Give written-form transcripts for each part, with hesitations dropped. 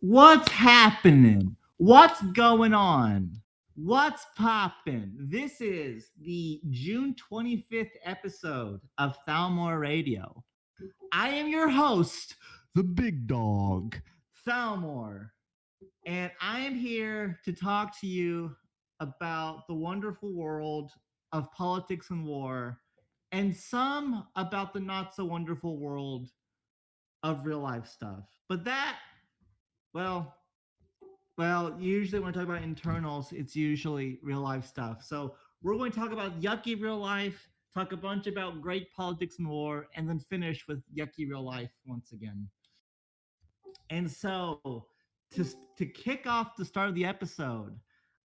What's happening? What's going on? What's poppin'? This is the June 25th episode of Thalmor Radio. I am your host, the big dog, Thalmor, and I am here to talk to you about the wonderful world of politics and war, and some about the not so wonderful world of real life stuff. But well, usually when I talk about internals, it's usually real life stuff. So we're going to talk about yucky real life, talk a bunch about great politics and war, and then finish with yucky real life once again. And so to kick off the start of the episode,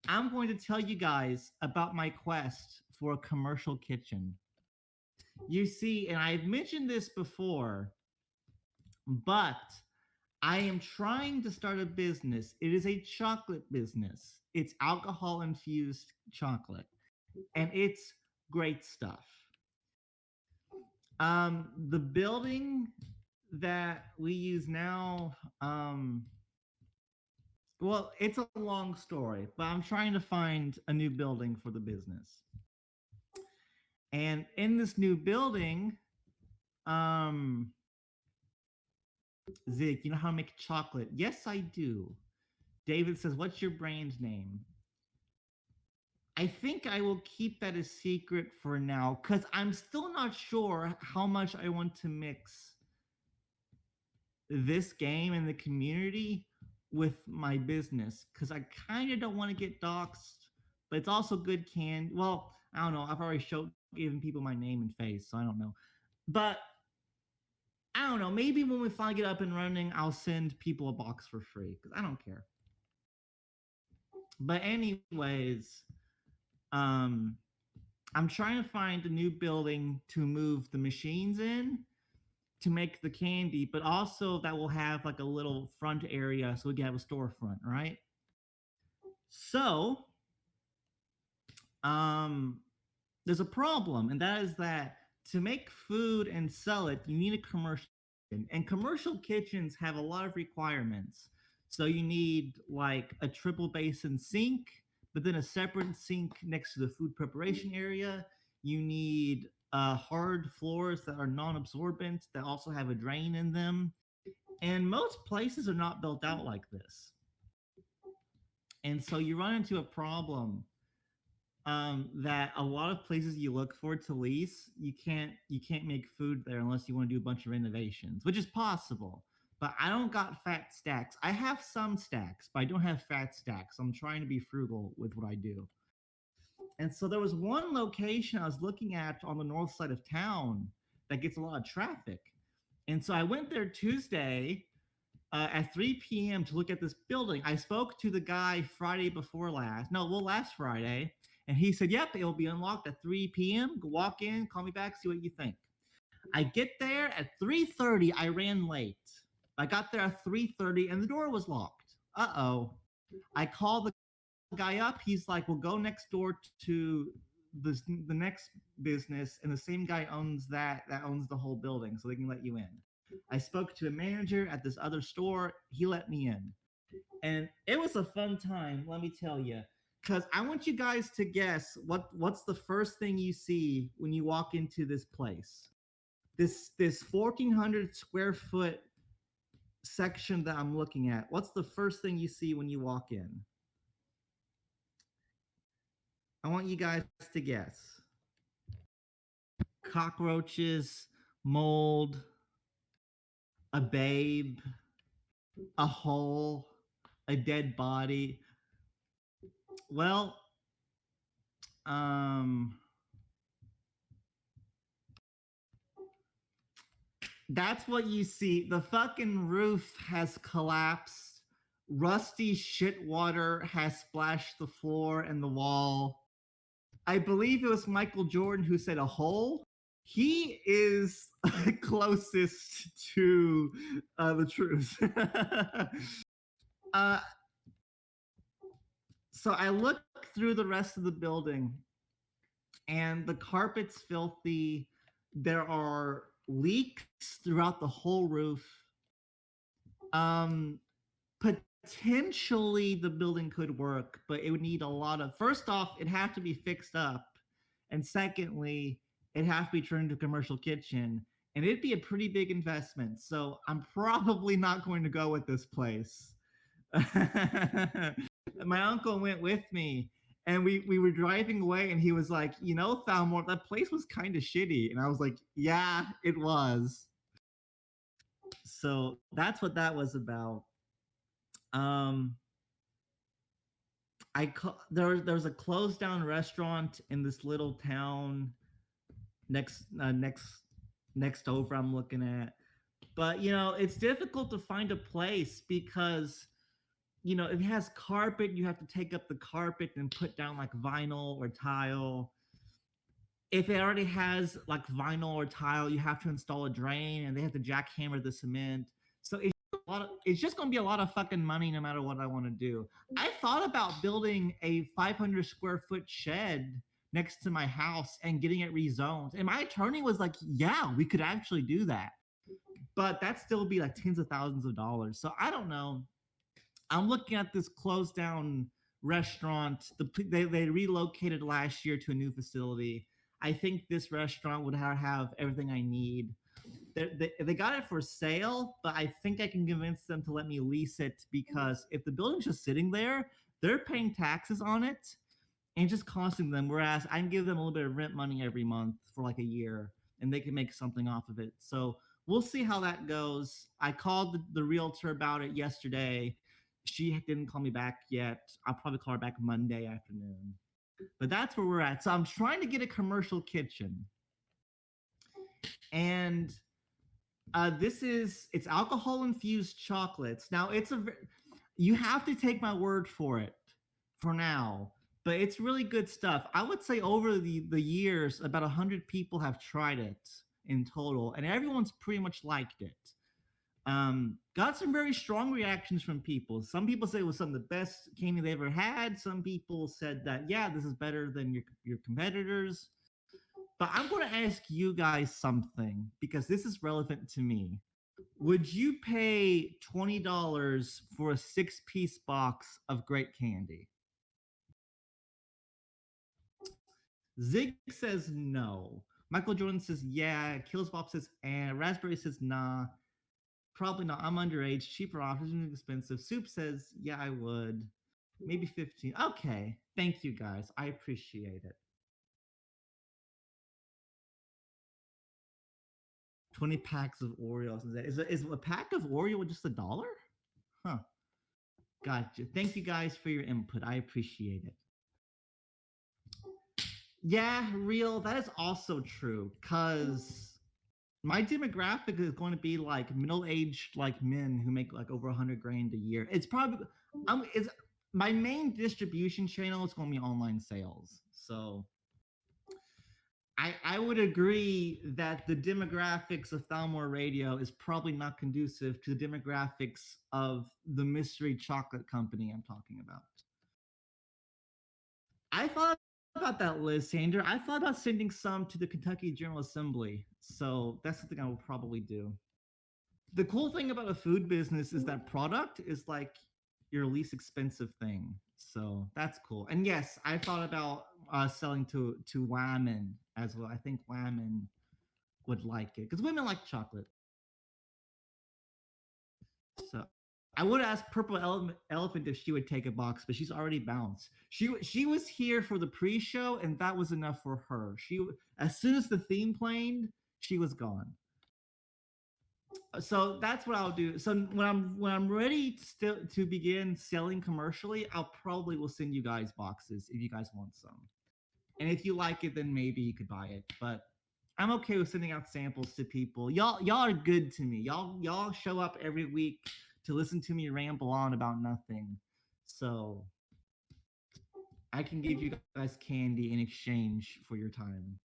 I'm going to tell you guys about my quest for a commercial kitchen. You see, and I've mentioned this before, but I am trying to start a business. It is a chocolate business. It's alcohol infused chocolate, and it's great stuff. The building that we use now, well, it's a long story, but I'm trying to find a new building for the business. And in this new building, um, Zig, you know how to make chocolate? Yes, I do. David says, "What's your brand name?" I think I will keep that a secret for now because I'm still not sure how much I want to mix this game and the community with my business because I kind of don't want to get doxxed, but it's also good can. Well, I don't know. I've already showed given people my name and face, so I don't know. But I don't know. Maybe when we finally get up and running, I'll send people a box for free because I don't care. But anyways, um, I'm trying to find a new building to move the machines in to make the candy, but also that will have like a little front area so we can have a storefront, right? So, um, there's a problem, and that is that to make food and sell it, you need a commercial kitchen. And commercial kitchens have a lot of requirements. So you need like a triple basin sink, but then a separate sink next to the food preparation area. You need hard floors that are non-absorbent that also have a drain in them. And most places are not built out like this. And so you run into a problem that a lot of places you look for to lease, you can't make food there unless you want to do a bunch of renovations, which is possible. But I don't got fat stacks. I have some stacks, but I don't have fat stacks. I'm trying to be frugal with what I do. And so there was one location I was looking at on the north side of town that gets a lot of traffic. And so I went there Tuesday at 3 p.m. to look at this building. I spoke to the guy Friday before last. No, well, last Friday. And he said, "Yep, it'll be unlocked at 3 p.m. Go walk in, call me back, see what you think." I get there at 3:30. I ran late. I got there at 3:30 and the door was locked. Uh-oh. I call the guy up. He's like, "Well, go next door to the next business, and the same guy owns that owns the whole building, so they can let you in." I spoke to a manager at this other store. He let me in, and it was a fun time. Let me tell you, because I want you guys to guess what's the first thing you see when you walk into this place. This 1,400 square foot section that I'm looking at. What's the first thing you see when you walk in? I want you guys to guess. Cockroaches, mold, a babe, a hole, a dead body. Well, um, that's what you see. The fucking roof has collapsed. Rusty shit water has splashed the floor and the wall. I believe it was Michael Jordan who said a hole. He is closest to the truth. uh, so I look through the rest of the building, and the carpet's filthy. There are leaks throughout the whole roof. Um, Potentially the building could work, but it would need a lot of, first off, it have to be fixed up. And secondly, it has to be turned into a commercial kitchen. And it'd be a pretty big investment. So I'm probably not going to go with this place. My uncle went with me and we were driving away and he was like, Thalmor, that place was kind of shitty. And I was like, yeah, it was. So that's what that was about. Um, there was a closed down restaurant in this little town next next over I'm looking at. But it's difficult to find a place because if it has carpet, you have to take up the carpet and put down like vinyl or tile. If it already has like vinyl or tile, you have to install a drain and they have to jackhammer the cement. So it's just going to be a lot of fucking money no matter what I want to do. I thought about building a 500 square foot shed next to my house and getting it rezoned. And my attorney was like, yeah, we could actually do that. But that still be like tens of thousands of dollars. So I don't know. I'm looking at this closed down restaurant. They relocated last year to a new facility. I think this restaurant would have everything I need. They got it for sale, but I think I can convince them to let me lease it because if the building's just sitting there, they're paying taxes on it and just costing them. Whereas I can give them a little bit of rent money every month for like a year and they can make something off of it. So we'll see how that goes. I called the realtor about it yesterday. She didn't call me back yet. I'll probably call her back Monday afternoon. But that's where we're at. So I'm trying to get a commercial kitchen. And it's alcohol infused chocolates. Now you have to take my word for it for now, but it's really good stuff. I would say over the years, about 100 people have tried it in total, and everyone's pretty much liked it. Got some very strong reactions from people. Some people say it was some of the best candy they ever had. Some people said that, yeah, this is better than your competitors. But I'm going to ask you guys something because this is relevant to me. Would you pay $20 for a 6-piece box of great candy? Zig says no. Michael Jordan says yeah. Killsbop says and Raspberry says nah. Probably not. I'm underage. Cheaper options, expensive. Soup says yeah, I would. Maybe 15. Okay. Thank you guys. I appreciate it. 20 packs of Oreos. Is a pack of Oreo just $1? Huh. Gotcha. Thank you guys for your input. I appreciate it. Yeah, real. That is also true. Cause my demographic is going to be like middle-aged like men who make like over 100 grand a year. It's probably it's my main distribution channel is going to be online sales. So I would agree that the demographics of Thalmor Radio is probably not conducive to the demographics of the mystery chocolate company I'm talking about. I thought about that, Liz Sander. I thought about sending some to the Kentucky General Assembly. So that's something I will probably do. The cool thing about a food business is that product is like your least expensive thing. So that's cool. And yes, I thought about selling to women as well. I think women would like it because women like chocolate. So I would ask Purple Elephant if she would take a box, but she's already bounced. She was here for the pre-show, and that was enough for her. As soon as the theme played, she was gone. So that's what I'll do. So when I'm ready to begin selling commercially, I'll probably will send you guys boxes if you guys want some. And if you like it, then maybe you could buy it. But I'm okay with sending out samples to people. Y'all are good to me. Y'all show up every week to listen to me ramble on about nothing. So I can give you guys candy in exchange for your time.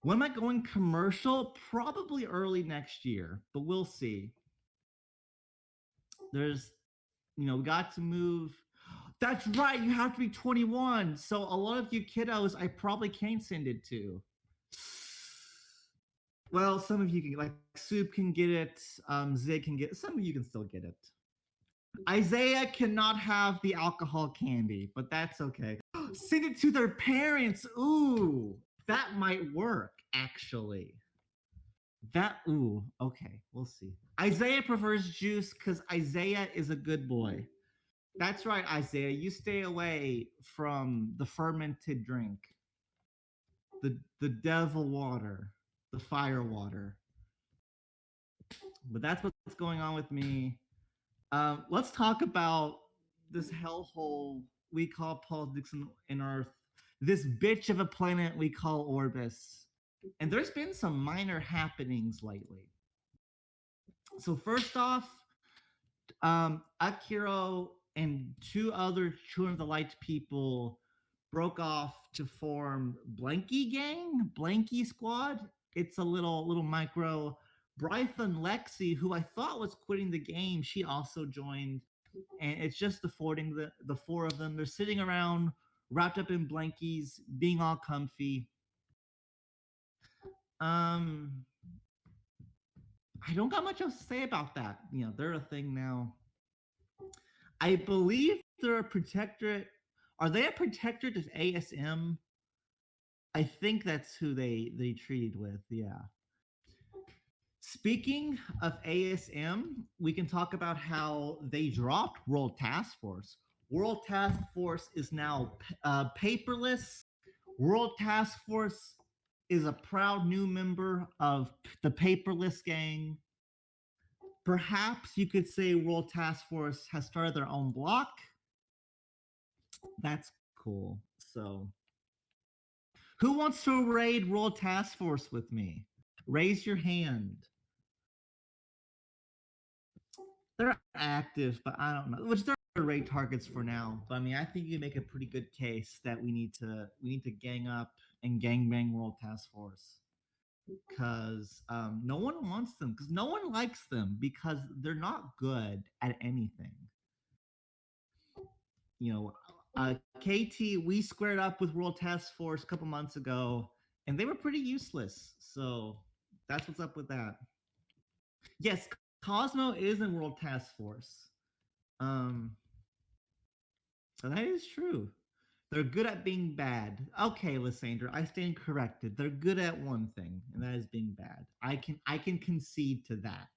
When am I going commercial? Probably early next year, but we'll see. We got to move. That's right, you have to be 21. So a lot of you kiddos, I probably can't send it to. Well, some of you can, like Soup can get it. Zig can get. Some of you can still get it. Isaiah cannot have the alcohol candy, but that's okay. Send it to their parents. Ooh, that might work, actually. Okay, we'll see. Isaiah prefers juice because Isaiah is a good boy. That's right, Isaiah. You stay away from the fermented drink, the devil water, the fire water. But that's what's going on with me. Let's talk about this hellhole we call politics in Earth. This bitch of a planet we call Orbis. And there's been some minor happenings lately. So first off, Akuryo and two other Children of the Light people broke off to form Blanky Squad. It's a little micro. Brytha and Lexi, who I thought was quitting the game, she also joined, and it's just affording the four of them. They're sitting around, wrapped up in blankies, being all comfy. Um, I don't got much else to say about that. You know, they're a thing now. I believe they're a protectorate. Are they a protectorate of ASM? I think that's who they treated with. Yeah. Speaking of ASM, we can talk about how they dropped World Task Force. World Task Force is now paperless. World Task Force is a proud new member of the paperless gang. Perhaps you could say World Task Force has started their own block. That's cool. So, who wants to raid World Task Force with me? Raise your hand. They're active, but I don't know. Which they're raid targets for now. But I mean, I think you make a pretty good case that we need to gang up and gangbang World Task Force because no one wants them because no one likes them because they're not good at anything. You know, KT, we squared up with World Task Force a couple months ago, and they were pretty useless. So that's what's up with that. Yes, Cosmo is in World Task Force. Um, so that is true. They're good at being bad. Okay, Lysandra, I stand corrected. They're good at one thing, and that is being bad. I can concede to that.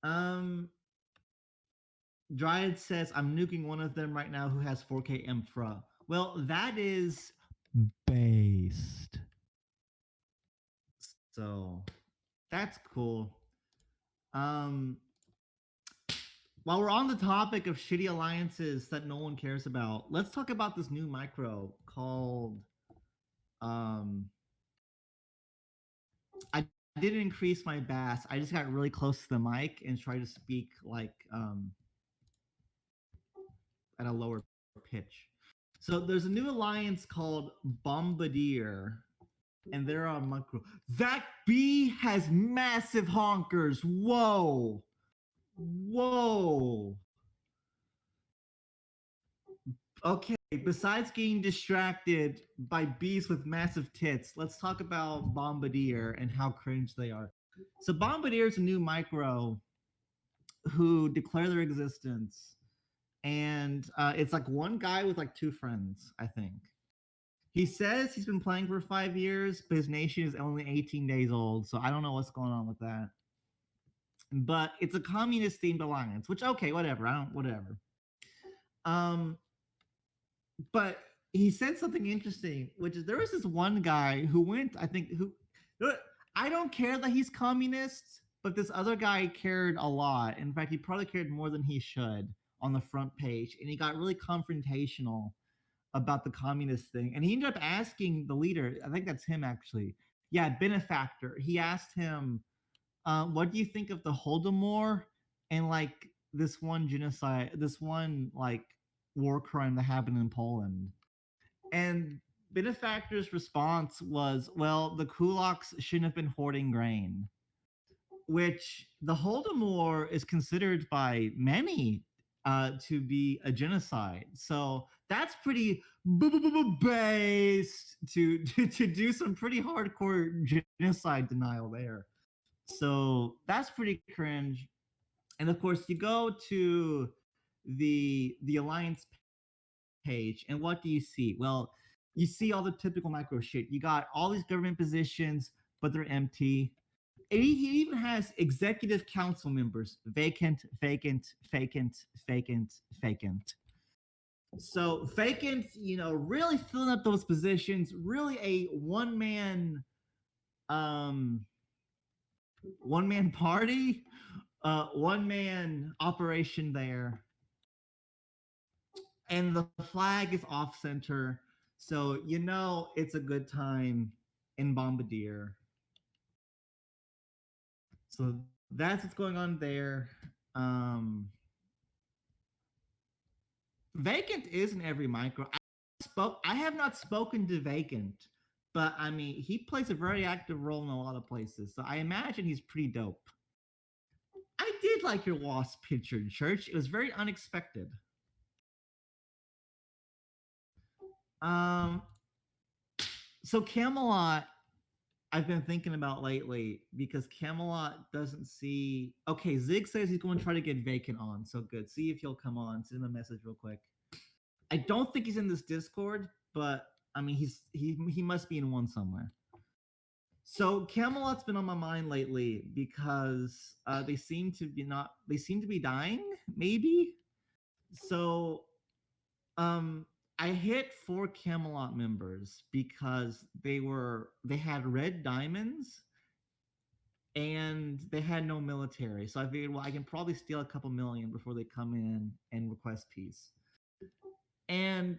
Um, Dryad says I'm nuking one of them right now who has 4K infra. Well, that is based. So that's cool. Um, while we're on the topic of shitty alliances that no one cares about, let's talk about this new micro called um I didn't increase my bass. I just got really close to the mic and tried to speak like at a lower pitch. So there's a new alliance called Bombadier, and they're on micro. That bee has massive honkers. Whoa. Whoa. Okay, besides getting distracted by bees with massive tits, let's talk about Bombardier and how cringe they are. So Bombardier is a new micro who declare their existence, and it's like one guy with like two friends, I think. He says he's been playing for 5 years, but his nation is only 18 days old, so I don't know what's going on with that. But it's a communist themed alliance, which okay, whatever. I don't whatever. Um, but he said something interesting, which is there was this one guy who went, I think, who I don't care that he's communist, but this other guy cared a lot. In fact, he probably cared more than he should on the front page, and he got really confrontational about the communist thing. And he ended up asking the leader, I think that's him actually. Yeah, Benefactor. He asked him, what do you think of the Holodomor and like this one genocide, this one like war crime that happened in Poland? And Benefactor's response was, well, the kulaks shouldn't have been hoarding grain, which the Holodomor is considered by many to be a genocide. So that's pretty based to do some pretty hardcore genocide denial there. So that's pretty cringe. And of course, you go to the alliance page, and what do you see? Well, you see all the typical micro shit. You got all these government positions, but they're empty. And he even has executive council members vacant, vacant, vacant, vacant, vacant. So vacant, really filling up those positions. Really a um, one man party, one man operation there, and the flag is off center. So it's a good time in Bombardier. So that's what's going on there. Um, Vacant is in every micro. I have not spoken to Vacant, but I mean he plays a very active role in a lot of places. So I imagine he's pretty dope. I did like your Wasp picture in church. It was very unexpected. Um, so Camelot, I've been thinking about lately because Camelot doesn't see. Okay, Zig says he's going to try to get Vacant on. So good. See if he'll come on. Send him a message real quick. I don't think he's in this Discord, but I mean he must be in one somewhere. So Camelot's been on my mind lately because they seem to be dying, maybe. So I hit 4 Camelot members because they had red diamonds and they had no military. So I figured, well, I can probably steal a couple million before they come in and request peace. And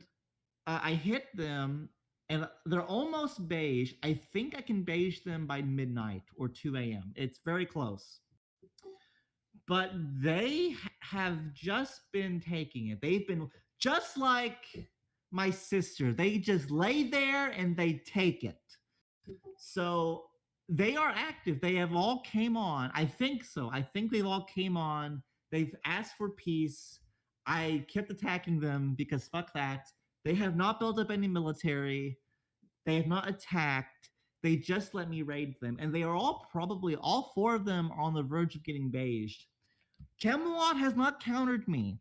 I hit them, and they're almost beige. I think I can beige them by midnight or 2 a.m. It's very close. But they have just been taking it. They've been just like my sister. They just lay there and they take it. So they are active. They have all came on. I think so. I think they've all came on. They've asked for peace. I kept attacking them because fuck that. They have not built up any military. They have not attacked. They just let me raid them. And they are all 4 of them are on the verge of getting beiged. Camelot has not countered me.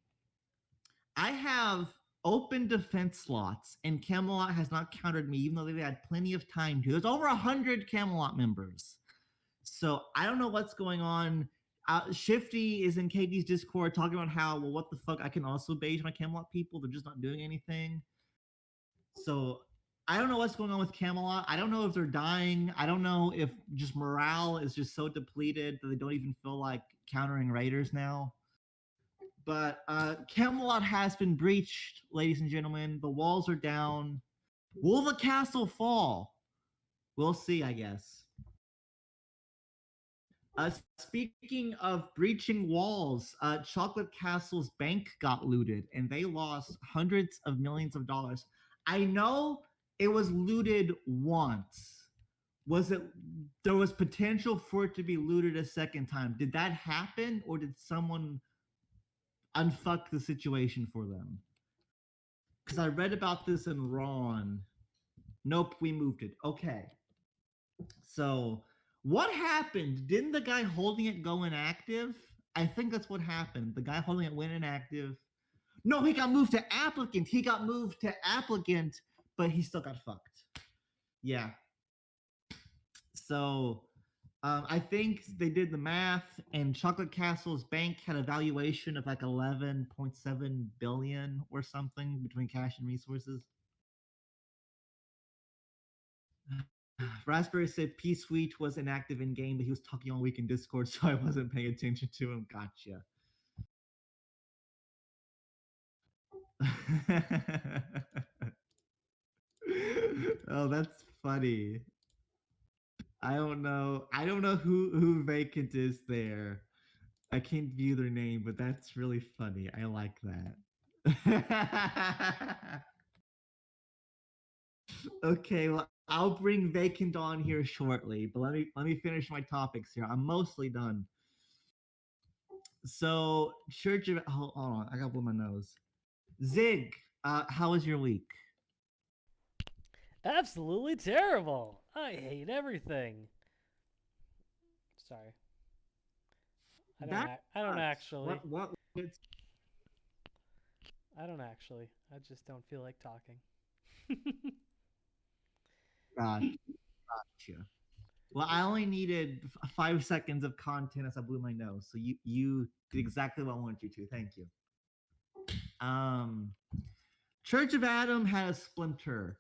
I have open defense slots, and Camelot has not countered me, even though they've had plenty of time to. There's over 100 Camelot members. So I don't know what's going on. Shifty is in KD's Discord talking about how, well, what the fuck, I can also beige my Camelot people. They're just not doing anything. So I don't know what's going on with Camelot. I don't know if they're dying. I don't know if just morale is just so depleted that they don't even feel like countering raiders now. But Camelot has been breached, ladies and gentlemen. The walls are down. Will the castle fall? We'll see, I guess. Speaking of breaching walls, Chocolate Castle's bank got looted and they lost hundreds of millions of dollars. I know it was looted once. There was potential for it to be looted a second time? Did that happen, or did someone unfuck the situation for them? Because I read about this in Ron. Nope, we moved it. Okay. So what happened? Didn't the guy holding it go inactive? I think that's what happened. The guy holding it went inactive. No, he got moved to applicant. He got moved to applicant, but he still got fucked. Yeah. So I think they did the math, and Chocolate Castle's bank had a valuation of like 11.7 billion or something between cash and resources. Raspberry said P Sweet was inactive in game, but he was talking all week in Discord, so I wasn't paying attention to him. Gotcha. Oh, that's funny. I don't know. I don't know who vacant is there. I can't view their name, but that's really funny. I like that. Okay, well, I'll bring vacant on here shortly, but let me finish my topics here. I'm mostly done. So, Church of hold on, I gotta blow my nose. Zig, how was your week? Absolutely terrible. I hate everything. Sorry. That I don't sucks. actually. It's I don't actually. I just don't feel like talking. gosh, gotcha. Well, I only needed 5 seconds of content as I blew my nose, so you did exactly what I wanted you to. Thank you. Um, Church of Adam had a splinter.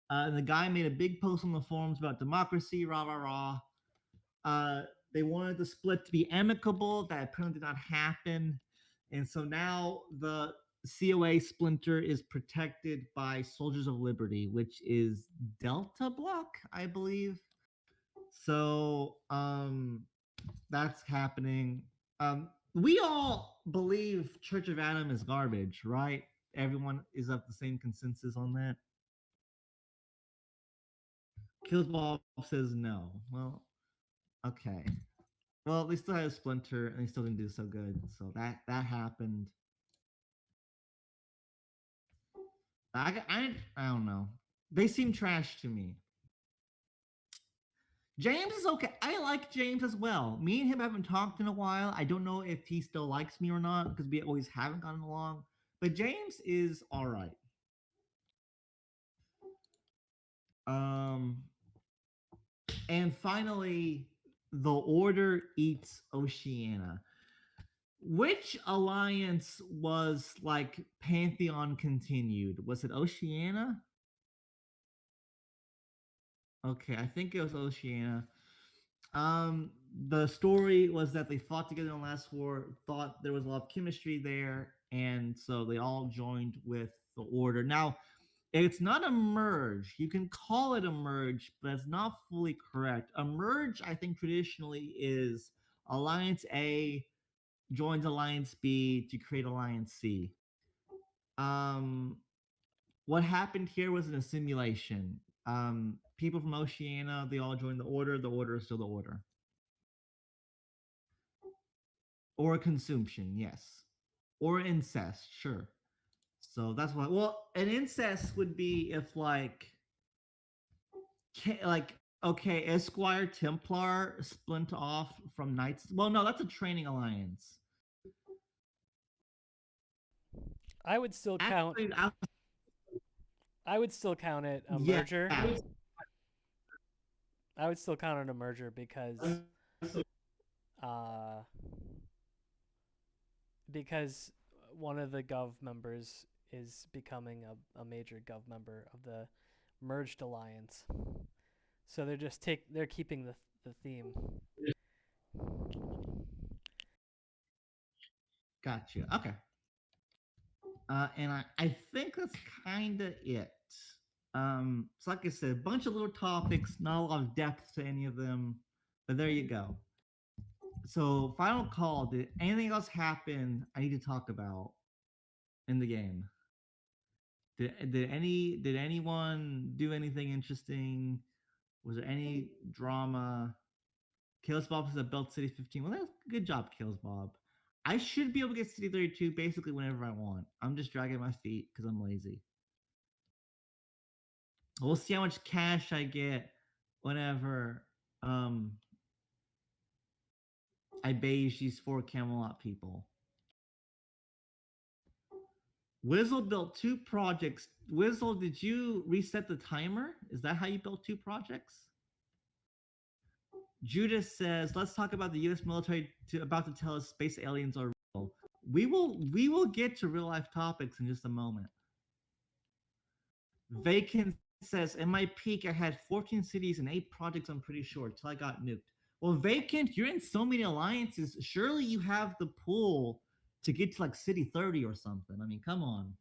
And the guy made a big post on the forums about democracy, rah rah rah. Uh, they wanted the split to be amicable. That apparently did not happen, and so now the COA splinter is protected by Soldiers of Liberty, which is Delta Block, I believe. So that's happening. We all believe Church of Adam is garbage, right? Everyone is of the same consensus on that. Killsball says no. Well, okay. Well, they still had a splinter, and they still didn't do so good. So that happened. I don't know. They seem trash to me. James is okay. I like James as well. Me and him haven't talked in a while. I don't know if he still likes me or not because we always haven't gotten along. But James is all right. Um, and finally, the Order eats Oceana. Which alliance was like Pantheon continued? Was it Oceana? Okay, I think it was Oceana. Um, the story was that they fought together in the last war, thought there was a lot of chemistry there, and so they all joined with the Order. Now, it's not a merge. You can call it a merge, but it's not fully correct. A merge, I think, traditionally is Alliance A joins Alliance B to create Alliance C. Um, what happened here was in a simulation. People from Oceania, they all joined the Order. The Order is still the Order. Or consumption, yes. Or incest, sure. So that's why. Well, an incest would be if like okay, Esquire Templar splint off from Knights. Well, no, that's a training alliance. I would still count. Actually, I would still count it a yeah. merger. I would still count it a merger uh, because one of the Gov members is becoming a major Gov member of the merged alliance. So they're keeping the theme. Gotcha. Okay. And I think that's kind of it. So like I said, a bunch of little topics, not a lot of depth to any of them, but there you go. So final call. Did anything else happen I need to talk about in the game? Did anyone do anything interesting? Was there any drama? Kills Bob says built City 15. Well, that's good job, Kills Bob. I should be able to get City 32 basically whenever I want. I'm just dragging my feet because I'm lazy. We'll see how much cash I get whenever I beige these 4 Camelot people. Wizzle built 2 projects. Wizzle, did you reset the timer? Is that how you built 2 projects? Judas says, "Let's talk about the U.S. military about to tell us space aliens are real." We will get to real life topics in just a moment. Vacant says, "In my peak, I had 14 cities and 8 projects. I'm pretty sure till I got nuked." Well, Vacant, you're in so many alliances. Surely you have the pool to get to like City 30 or something. I mean, come on.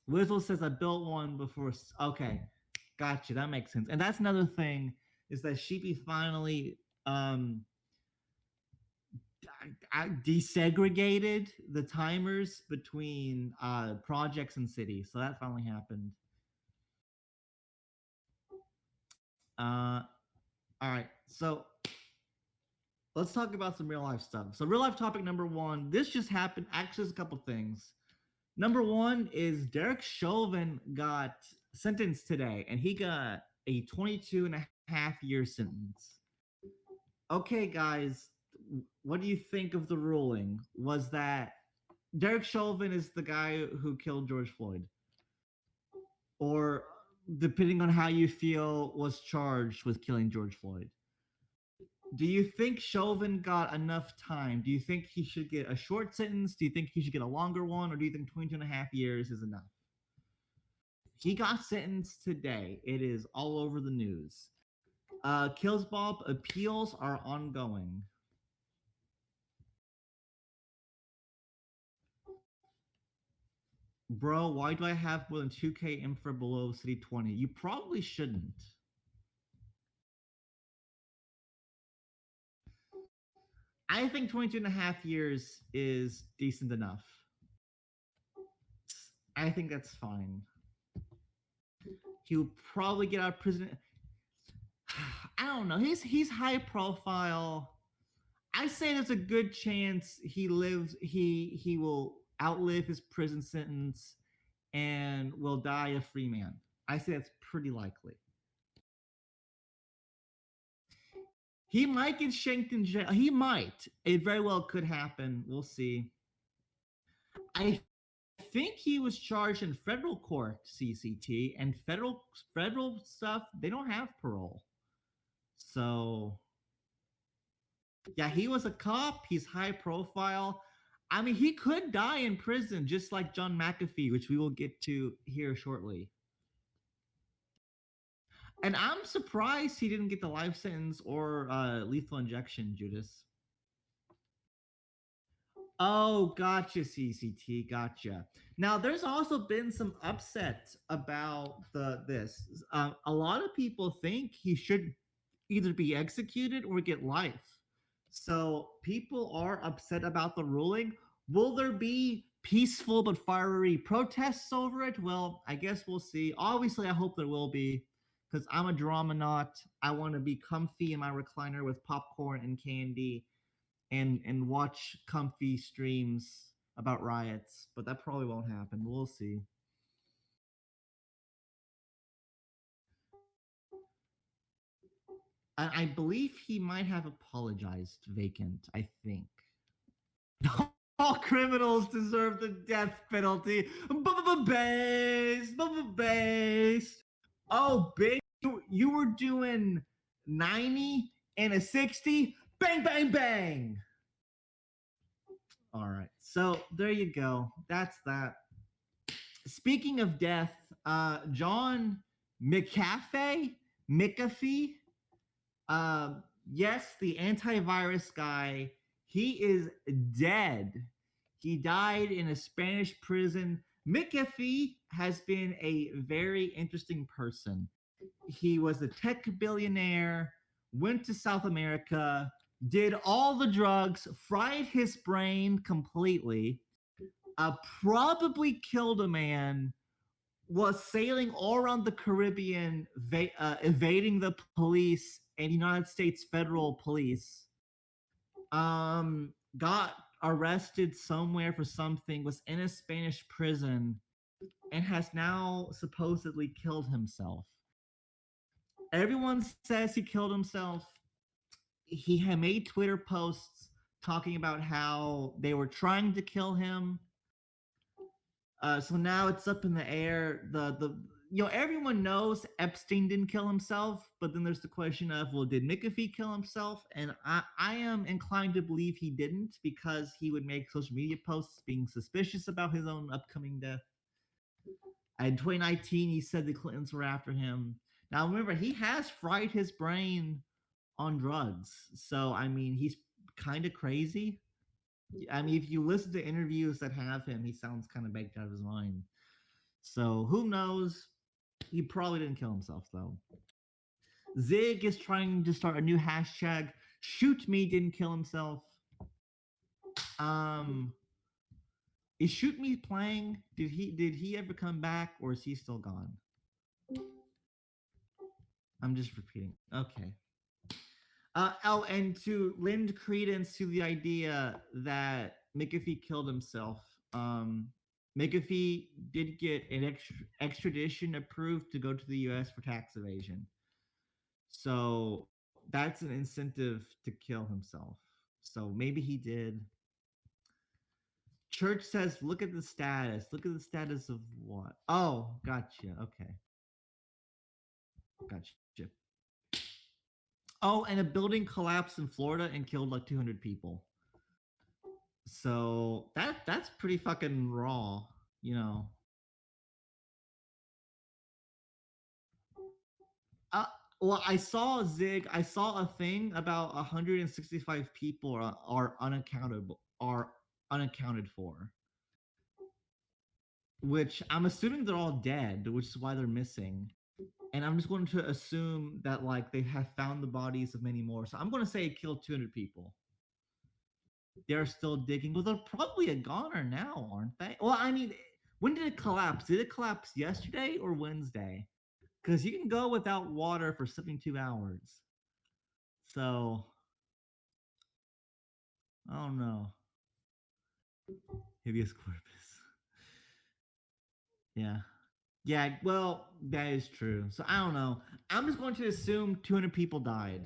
Wizzle says I built one before. Okay, gotcha. That makes sense. And that's another thing is that Sheepy finally desegregated the timers between projects and cities. So that finally happened. All right. So let's talk about some real life stuff. So real life topic number one. This just happened. Actually, there's a couple things. Number one is Derek Chauvin got sentenced today, and he got a 22 and a half year sentence. Okay, guys, what do you think of the ruling? Was that Derek Chauvin is the guy who killed George Floyd, or depending on how you feel, was charged with killing George Floyd? Do you think Chauvin got enough time? Do you think he should get a short sentence? Do you think he should get a longer one? Or do you think 22 and a half years is enough? He got sentenced today. It is all over the news. Killsbob appeals are ongoing. Bro, why do I have more than 2K infra below City 20? You probably shouldn't. I think 22 and a half years is decent enough. I think that's fine. He'll probably get out of prison. I don't know. He's high profile. I say there's a good chance he lives. He will outlive his prison sentence and will die a free man. I say that's pretty likely. He might get shanked in jail. He might. It very well could happen. We'll see. I think he was charged in federal court, CCT, and federal stuff, they don't have parole. So yeah, he was a cop. He's high profile. I mean, he could die in prison, just like John Mcafee, which we will get to here shortly. And I'm surprised he didn't get the life sentence or lethal injection, Judas. Oh, gotcha, CCT, gotcha. Now, there's also been some upset about this. A lot of people think he should either be executed or get life. So people are upset about the ruling. Will there be peaceful but fiery protests over it? Well, I guess we'll see. Obviously, I hope there will be, because I'm a drama nut. I want to be comfy in my recliner with popcorn and candy and watch comfy streams about riots, but that probably won't happen. We'll see. I believe he might have apologized, Vacant, I think. All criminals deserve the death penalty. Based. Based. Oh, bitch. You were doing 90 and a 60. Bang, bang, bang. All right. So there you go. That's that. Speaking of death, John Mcafee, yes, the antivirus guy, he is dead. He died in a Spanish prison. Mcafee has been a very interesting person. He was a tech billionaire, went to South America, did all the drugs, fried his brain completely, probably killed a man, was sailing all around the Caribbean, evading the police and United States federal police. Got arrested somewhere for something, was in a Spanish prison, and has now supposedly killed himself. Everyone says he killed himself. He had made Twitter posts talking about how they were trying to kill him. So now it's up in the air. Everyone knows Epstein didn't kill himself, but then there's the question of, well, did Mcafee kill himself? And I am inclined to believe he didn't, because he would make social media posts being suspicious about his own upcoming death. In 2019, he said the Clintons were after him. Now remember, he has fried his brain on drugs, so I mean, he's kind of crazy. I mean, if you listen to interviews that have him, he sounds kind of baked out of his mind. So who knows? He probably didn't kill himself, though. Zig is trying to start a new hashtag. Shoot me didn't kill himself. Is Shoot Me playing? Did he ever come back, or is he still gone? I'm just repeating. Okay. And to lend credence to the idea that Mcafee killed himself, Mcafee did get an extradition approved to go to the U.S. for tax evasion. So that's an incentive to kill himself. So maybe he did. Church says, look at the status. Look at the status of what? Oh, gotcha. Okay. Gotcha. Oh, and a building collapsed in Florida and killed like 200 people. So that's pretty fucking raw, you know. Uh, well, I saw Zig. I saw a thing about 165 people are unaccounted for, which I'm assuming they're all dead, which is why they're missing. And I'm just going to assume that like they have found the bodies of many more. So I'm going to say it killed 200 people. They're still digging. Well, they're probably a goner now, aren't they? Well, I mean, when did it collapse? Did it collapse yesterday or Wednesday? Because you can go without water for 72 hours. So I don't know. Habeas corpus. Yeah. Yeah, well, that is true. So I don't know. I'm just going to assume 200 people died.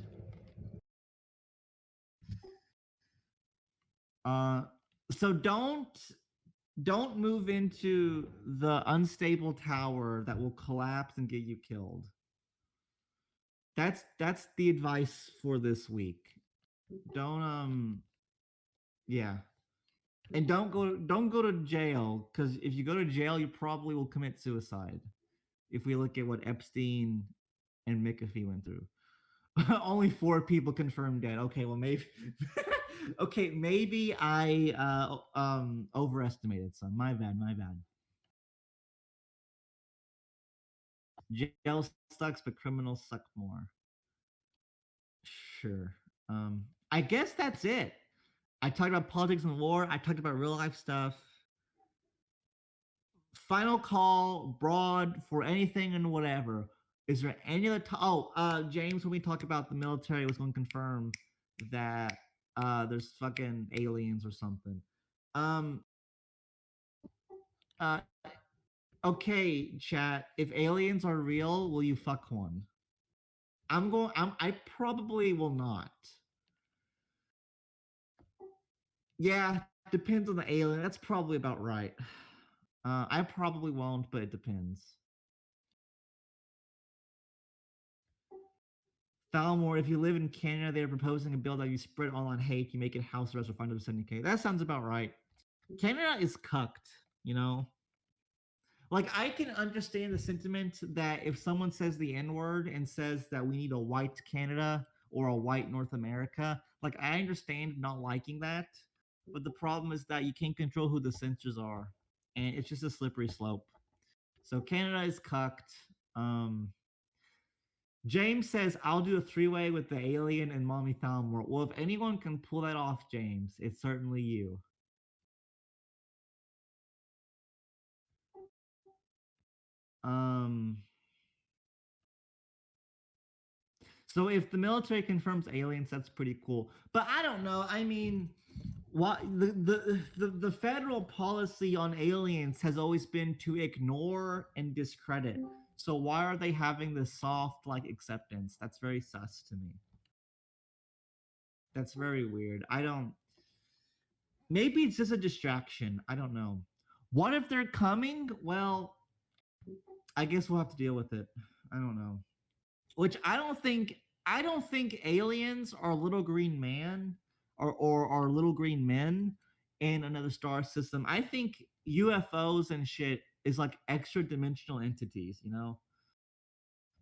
Uh so don't move into the unstable tower that will collapse and get you killed. That's the advice for this week. Don't yeah. And don't go to jail cuz if you go to jail you probably will commit suicide. If we look at what Epstein and Mcafee went through. Only 4 people confirmed dead. Okay, well maybe okay, maybe I overestimated some. My bad, my bad. Jail sucks, but criminals suck more. Sure. I guess that's it. I talked about politics and war. I talked about real life stuff. Final call, broad for anything and whatever. Is there any other? James, when we talked about the military, was going to confirm that there's fucking aliens or something. Um. Uh. Okay, chat. If aliens are real, will you fuck one? I'm going. I probably will not. Yeah, depends on the alien. That's probably about right. I probably won't, but it depends. Thalmor, if you live in Canada, they're proposing a bill that you spread online hate, you make it house arrest or fine up to 70K. That sounds about right. Canada is cucked, you know? Like, I can understand the sentiment that if someone says the N word and says that we need a white Canada or a white North America, like, I understand not liking that. But the problem is that you can't control who the censors are. And it's just a slippery slope. So Canada is cucked. Um, James says, I'll do a 3-way with the alien and Mommy Thalmor. Well, if anyone can pull that off, James, it's certainly you. Um, so if the military confirms aliens, that's pretty cool. But I don't know. I mean, what the federal policy on aliens has always been to ignore and discredit. So why are they having this soft like acceptance? That's very sus to me. That's very weird. I don't. Maybe it's just a distraction. I don't know. What if they're coming? Well, I guess we'll have to deal with it. I don't know. Which I don't think. I don't think aliens are little green man or little green men in another star system. I think UFOs and shit is like extra dimensional entities. You know,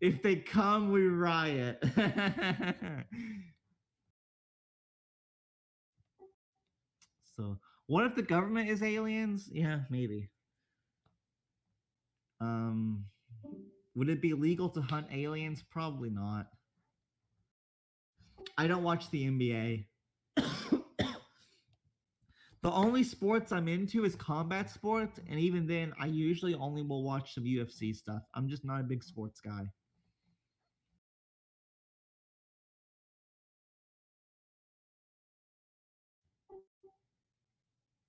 if they come, we riot. So, what if the government is aliens? Yeah, maybe. Um, would it be legal to hunt aliens? Probably not. I don't watch the NBA. The only sports I'm into is combat sports, and even then, I usually only will watch some UFC stuff. I'm just not a big sports guy.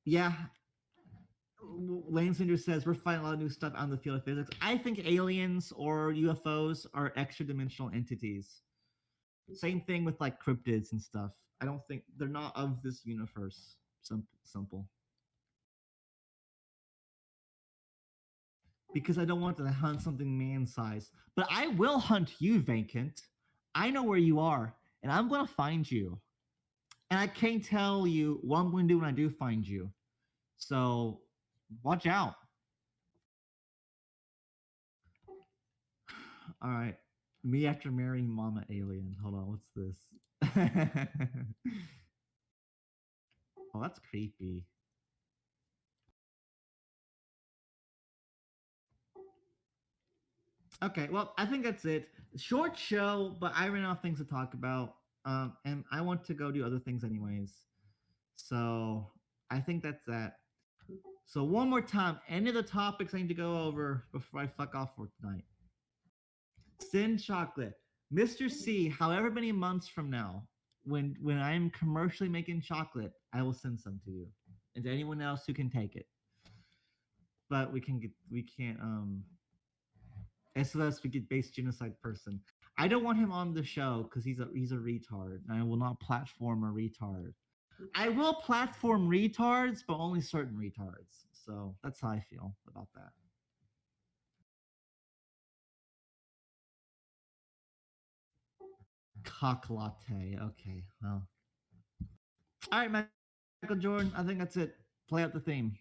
Yeah, Lane Cinder says we're finding a lot of new stuff on the field of physics. I think aliens or UFOs are extra dimensional entities. Same thing with like cryptids and stuff. I don't think they're not of this universe. Simple. Because I don't want to hunt something man-sized. But I will hunt you, Vacant. I know where you are, and I'm gonna find you. And I can't tell you what I'm gonna do when I do find you. So watch out. All right. Me after marrying Mama Alien. Hold on, what's this? Oh, that's creepy. Okay, well, I think that's it. Short show, but I ran out of things to talk about. And I want to go do other things anyways. So I think that's that. So one more time, any of the topics I need to go over before I fuck off for tonight. Send chocolate. Mr. C, however many months from now, when I'm commercially making chocolate, I will send some to you. And to anyone else who can take it. But we can't SLS we get base genocide person. I don't want him on the show because he's a retard. And I will not platform a retard. I will platform retards, but only certain retards. So that's how I feel about that. Cock latte. Okay, well. All right, Michael Jordan. I think that's it. Play out the theme.